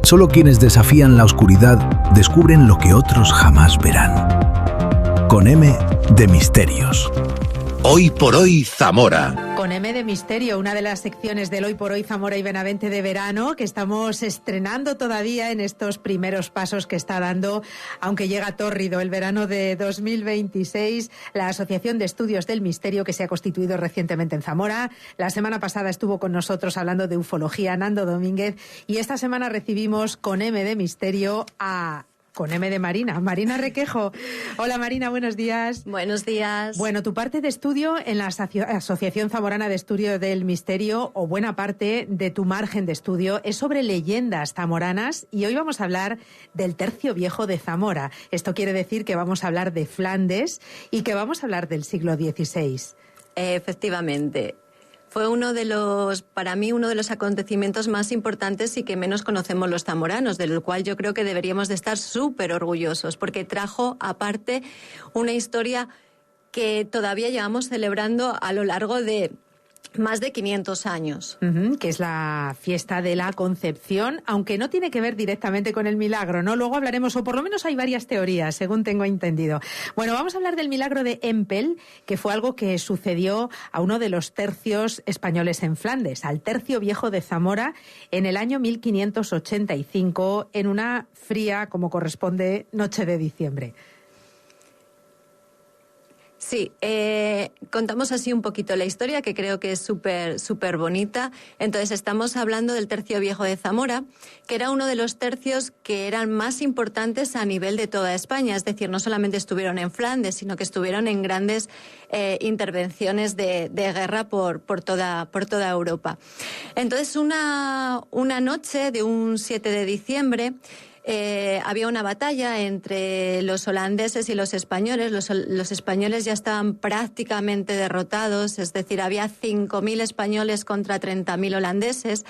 Solo quienes desafían la oscuridad descubren lo que otros jamás verán. Con M de Misterios. Hoy por hoy Zamora. Con M de Misterio, una de las secciones del Hoy por Hoy Zamora y Benavente de verano que estamos estrenando todavía en estos primeros pasos que está dando, aunque llega tórrido el verano de 2026, la Asociación de Estudios del Misterio, que se ha constituido recientemente en Zamora. La semana pasada estuvo con nosotros hablando de ufología Nando Domínguez, y esta semana recibimos con M de Misterio con M de Marina, Marina Requejo. Hola Marina, buenos días. Buenos días. Bueno, tu parte de estudio en la Asociación Zamorana de Estudio del Misterio, o buena parte de tu margen de estudio, es sobre leyendas zamoranas, y hoy vamos a hablar del Tercio Viejo de Zamora. Esto quiere decir que vamos a hablar de Flandes y que vamos a hablar del siglo XVI. Efectivamente. Fue para mí uno de los acontecimientos más importantes y que menos conocemos los zamoranos, del cual yo creo que deberíamos de estar súper orgullosos, porque trajo aparte una historia que todavía llevamos celebrando a lo largo de más de 500 años. Que es la fiesta de la Concepción, aunque no tiene que ver directamente con el milagro, ¿no? Luego hablaremos, o por lo menos hay varias teorías, según tengo entendido. Bueno, vamos a hablar del milagro de Empel, que fue algo que sucedió a uno de los tercios españoles en Flandes, al Tercio Viejo de Zamora, en el año 1585, en una fría, como corresponde, noche de diciembre. Sí, contamos así un poquito la historia, que creo que es súper bonita. Entonces, estamos hablando del Tercio Viejo de Zamora, que era uno de los tercios que eran más importantes a nivel de toda España. Es decir, no solamente estuvieron en Flandes, sino que estuvieron en grandes intervenciones de guerra por toda Europa. Entonces, una noche de un 7 de diciembre... había una batalla entre los holandeses y los españoles. Los españoles ya estaban prácticamente derrotados, es decir, había 5.000 españoles contra 30.000 holandeses.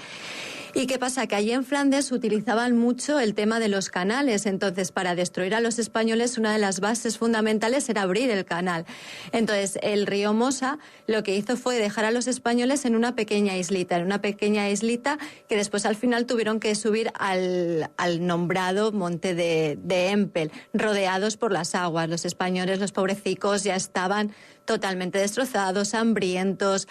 ¿Y qué pasa? Que allí en Flandes utilizaban mucho el tema de los canales. Entonces, para destruir a los españoles, una de las bases fundamentales era abrir el canal. Entonces, el río Mosa lo que hizo fue dejar a los españoles en una pequeña islita que después al final tuvieron que subir al nombrado monte de Empel, rodeados por las aguas. Los españoles, los pobrecicos, ya estaban totalmente destrozados, hambrientos,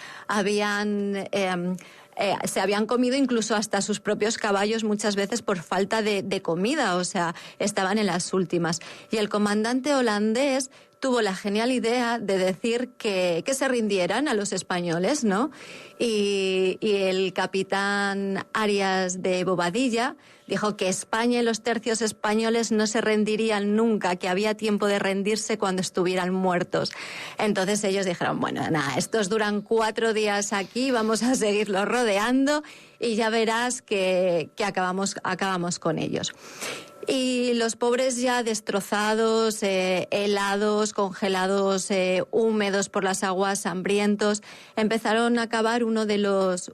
se habían comido incluso hasta sus propios caballos muchas veces por falta de comida, o sea, estaban en las últimas. Y el comandante holandés tuvo la genial idea de decir que se rindieran a los españoles, ¿no? Y el capitán Arias de Bobadilla dijo que España y los tercios españoles no se rendirían nunca, que había tiempo de rendirse cuando estuvieran muertos. Entonces ellos dijeron, bueno, nada, estos duran 4 días aquí, vamos a seguirlos rodeando y ya verás que acabamos con ellos. Y los pobres ya destrozados, helados, congelados, húmedos por las aguas, hambrientos, empezaron a cavar uno de los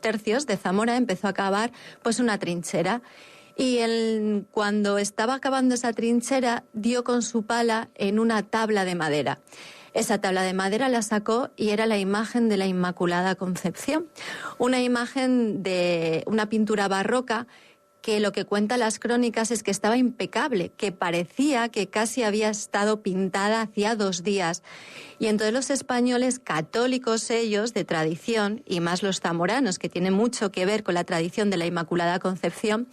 tercios de Zamora empezó a cavar pues una trinchera. Y cuando estaba cavando esa trinchera, dio con su pala en una tabla de madera. Esa tabla de madera la sacó y era la imagen de la Inmaculada Concepción, una imagen de una pintura barroca que lo que cuentan las crónicas es que estaba impecable, que parecía que casi había estado pintada hacía 2 días. Y entonces los españoles, católicos ellos, de tradición, y más los zamoranos, que tienen mucho que ver con la tradición de la Inmaculada Concepción,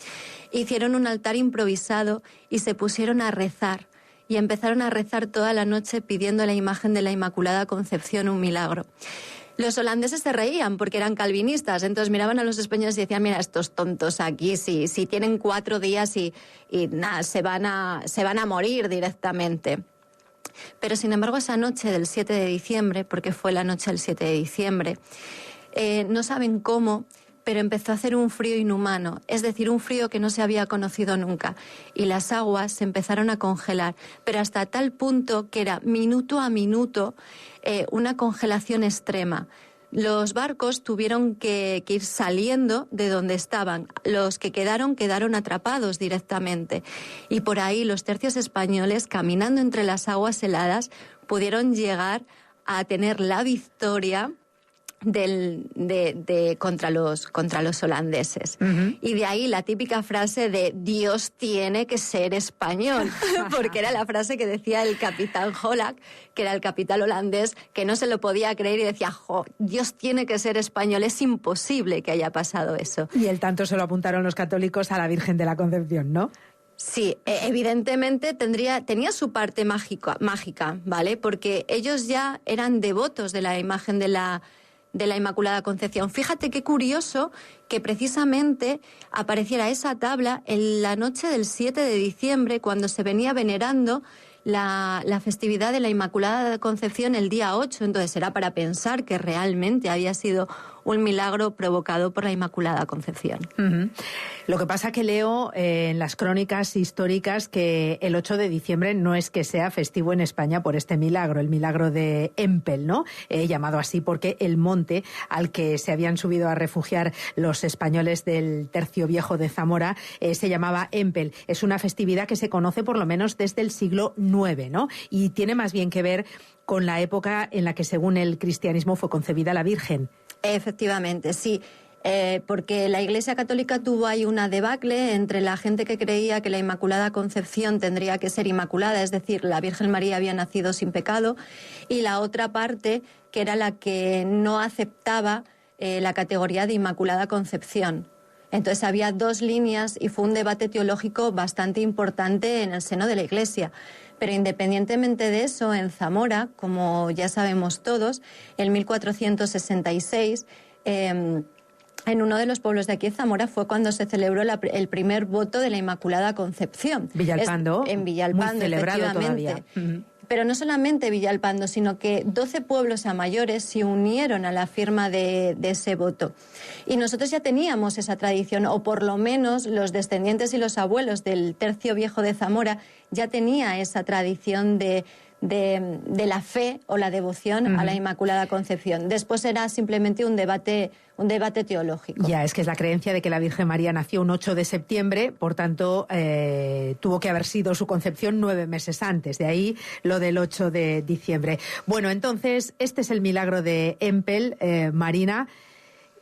hicieron un altar improvisado y se pusieron a rezar. Y empezaron a rezar toda la noche pidiendo a la imagen de la Inmaculada Concepción un milagro. Los holandeses se reían porque eran calvinistas, entonces miraban a los españoles y decían, mira, estos tontos aquí, si tienen 4 días y nada, se van a morir directamente. Pero sin embargo esa noche del 7 de diciembre, porque fue la noche del 7 de diciembre, no saben cómo, pero empezó a hacer un frío inhumano, es decir, un frío que no se había conocido nunca. Y las aguas se empezaron a congelar, pero hasta tal punto que era minuto a minuto una congelación extrema. Los barcos tuvieron que ir saliendo de donde estaban. Los que quedaron atrapados directamente. Y por ahí los tercios españoles, caminando entre las aguas heladas, pudieron llegar a tener la victoria contra los holandeses. Y de ahí la típica frase de Dios tiene que ser español, porque era la frase que decía el capitán Hollack, que era el capitán holandés, que no se lo podía creer y decía, Dios tiene que ser español, es imposible que haya pasado eso. Y el tanto se lo apuntaron los católicos a la Virgen de la Concepción, ¿no? Sí, evidentemente tenía su parte mágica, ¿vale? Porque ellos ya eran devotos de la imagen de la Inmaculada Concepción. Fíjate qué curioso que precisamente apareciera esa tabla en la noche del 7 de diciembre, cuando se venía venerando la festividad de la Inmaculada Concepción el día 8. Entonces era para pensar que realmente había sido un milagro provocado por la Inmaculada Concepción. Lo que pasa que leo en las crónicas históricas que el 8 de diciembre no es que sea festivo en España por este milagro, el milagro de Empel, ¿no? Llamado así porque el monte al que se habían subido a refugiar los españoles del Tercio Viejo de Zamora se llamaba Empel. Es una festividad que se conoce por lo menos desde el siglo IX, ¿no? Y tiene más bien que ver con la época en la que, según el cristianismo, fue concebida la Virgen. Efectivamente, sí. Porque la Iglesia Católica tuvo ahí una debacle entre la gente que creía que la Inmaculada Concepción tendría que ser inmaculada, es decir, la Virgen María había nacido sin pecado, y la otra parte, que era la que no aceptaba la categoría de Inmaculada Concepción. Entonces había dos líneas y fue un debate teológico bastante importante en el seno de la Iglesia. Pero independientemente de eso, en Zamora, como ya sabemos todos, en 1466, en uno de los pueblos de aquí, Zamora, fue cuando se celebró el primer voto de la Inmaculada Concepción. Villalpando, en Villalpando, muy celebrado efectivamente. Todavía. Pero no solamente Villalpando, sino que 12 pueblos a mayores se unieron a la firma de ese voto. Y nosotros ya teníamos esa tradición, o por lo menos los descendientes y los abuelos del Tercio Viejo de Zamora ya tenía esa tradición de la fe o la devoción a la Inmaculada Concepción. Después era simplemente un debate teológico. Ya, es que es la creencia de que la Virgen María nació un 8 de septiembre, por tanto, tuvo que haber sido su concepción 9 meses antes, de ahí lo del 8 de diciembre. Bueno, entonces, este es el milagro de Empel, Marina.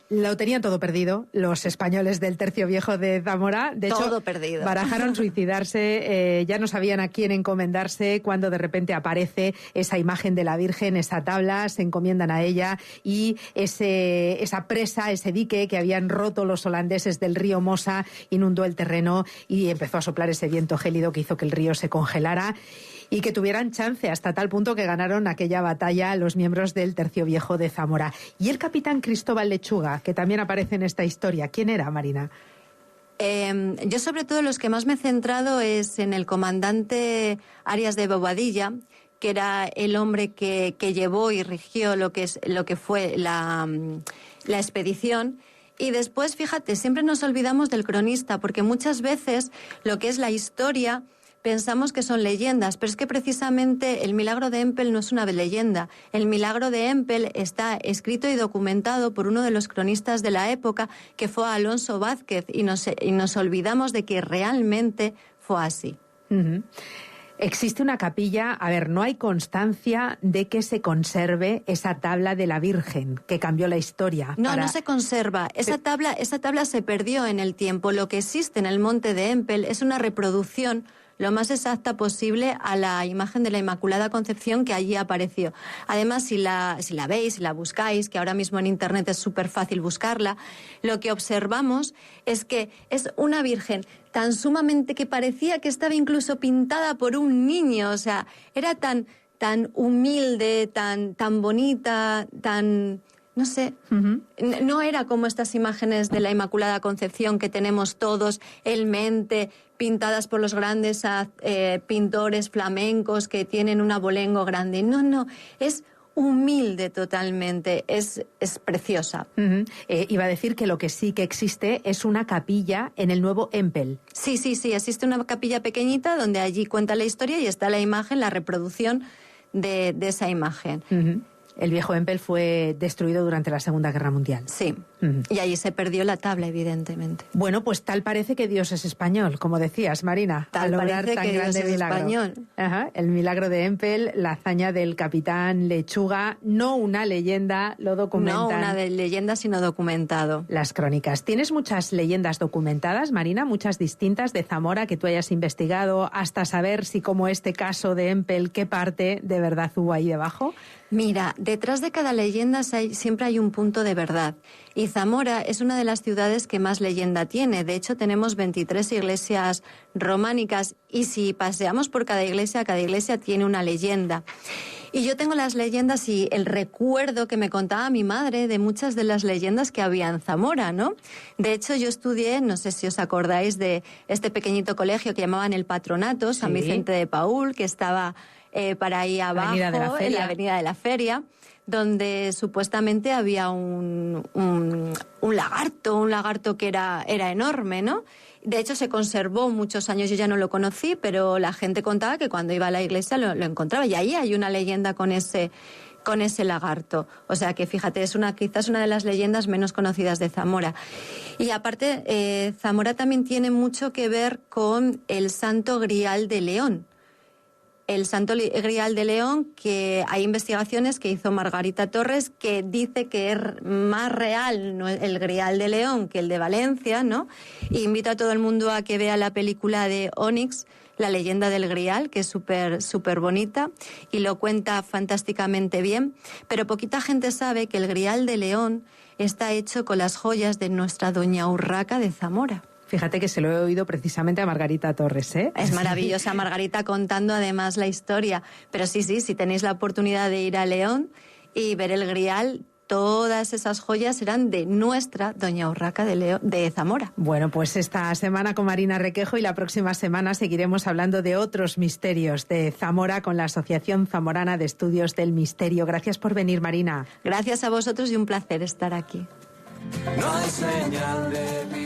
Lo tenían todo perdido los españoles del Tercio Viejo de Zamora. De hecho, todo perdido. Barajaron suicidarse, ya no sabían a quién encomendarse, cuando de repente aparece esa imagen de la Virgen, esa tabla, se encomiendan a ella, y esa presa, ese dique que habían roto los holandeses del río Mosa, inundó el terreno y empezó a soplar ese viento gélido que hizo que el río se congelara y que tuvieran chance, hasta tal punto que ganaron aquella batalla los miembros del Tercio Viejo de Zamora. Y el capitán Cristóbal Lechuga, que también aparece en esta historia, ¿quién era, Marina? Yo sobre todo los que más me he centrado es en el comandante Arias de Bobadilla, que era el hombre que llevó y rigió lo que fue la expedición. Y después, fíjate, siempre nos olvidamos del cronista, porque muchas veces lo que es la historia pensamos que son leyendas, pero es que precisamente el milagro de Empel no es una leyenda. El milagro de Empel está escrito y documentado por uno de los cronistas de la época, que fue Alonso Vázquez, y nos olvidamos de que realmente fue así. Existe una capilla, a ver, no hay constancia de que se conserve esa tabla de la Virgen, que cambió la historia. No se conserva. Esa tabla se perdió en el tiempo. Lo que existe en el monte de Empel es una reproducción lo más exacta posible a la imagen de la Inmaculada Concepción que allí apareció. Además, si la veis, si la buscáis, que ahora mismo en Internet es súper fácil buscarla, lo que observamos es que es una Virgen tan sumamente que parecía que estaba incluso pintada por un niño. O sea, era tan humilde, tan bonita, tan... No sé, no era como estas imágenes de la Inmaculada Concepción que tenemos todos en mente, pintadas por los grandes pintores flamencos que tienen un abolengo grande. No, es humilde totalmente, es preciosa. Iba a decir que lo que sí que existe es una capilla en el nuevo Empel. Sí, existe una capilla pequeñita donde allí cuenta la historia y está la imagen, la reproducción de esa imagen. El viejo Empel fue destruido durante la Segunda Guerra Mundial. Sí, y allí se perdió la tabla, evidentemente. Bueno, pues tal parece que Dios es español, como decías, Marina. Tal parece que Dios es español. Ajá, el milagro de Empel, la hazaña del capitán Lechuga, no una leyenda, lo documentan. No una leyenda, sino documentado. Las crónicas. ¿Tienes muchas leyendas documentadas, Marina? Muchas distintas de Zamora que tú hayas investigado hasta saber si, como este caso de Empel, qué parte de verdad hubo ahí debajo. Mira, detrás de cada leyenda siempre hay un punto de verdad. Y Zamora es una de las ciudades que más leyenda tiene. De hecho, tenemos 23 iglesias románicas y si paseamos por cada iglesia tiene una leyenda. Y yo tengo las leyendas y el recuerdo que me contaba mi madre de muchas de las leyendas que había en Zamora, ¿no? De hecho, yo estudié, no sé si os acordáis de este pequeñito colegio que llamaban el Patronato, San Vicente de Paúl, que estaba para ahí abajo, en la Avenida de la Feria, donde supuestamente había un lagarto que era enorme, ¿no? De hecho, se conservó muchos años, yo ya no lo conocí, pero la gente contaba que cuando iba a la iglesia lo encontraba. Y ahí hay una leyenda con ese lagarto. O sea que, fíjate, es quizás una de las leyendas menos conocidas de Zamora. Y aparte, Zamora también tiene mucho que ver con el Santo Grial de León. El Santo Grial de León, que hay investigaciones que hizo Margarita Torres, que dice que es más real, ¿no?, el Grial de León que el de Valencia, ¿no? Y invito a todo el mundo a que vea la película de Onyx, La leyenda del Grial, que es súper bonita y lo cuenta fantásticamente bien. Pero poquita gente sabe que el Grial de León está hecho con las joyas de nuestra Doña Urraca de Zamora. Fíjate que se lo he oído precisamente a Margarita Torres, ¿eh? Es maravillosa Margarita contando además la historia. Pero sí, si tenéis la oportunidad de ir a León y ver el Grial, todas esas joyas eran de nuestra Doña Urraca de Zamora. Bueno, pues esta semana con Marina Requejo y la próxima semana seguiremos hablando de otros misterios de Zamora con la Asociación Zamorana de Estudios del Misterio. Gracias por venir, Marina. Gracias a vosotros y un placer estar aquí. No hay señal de vida.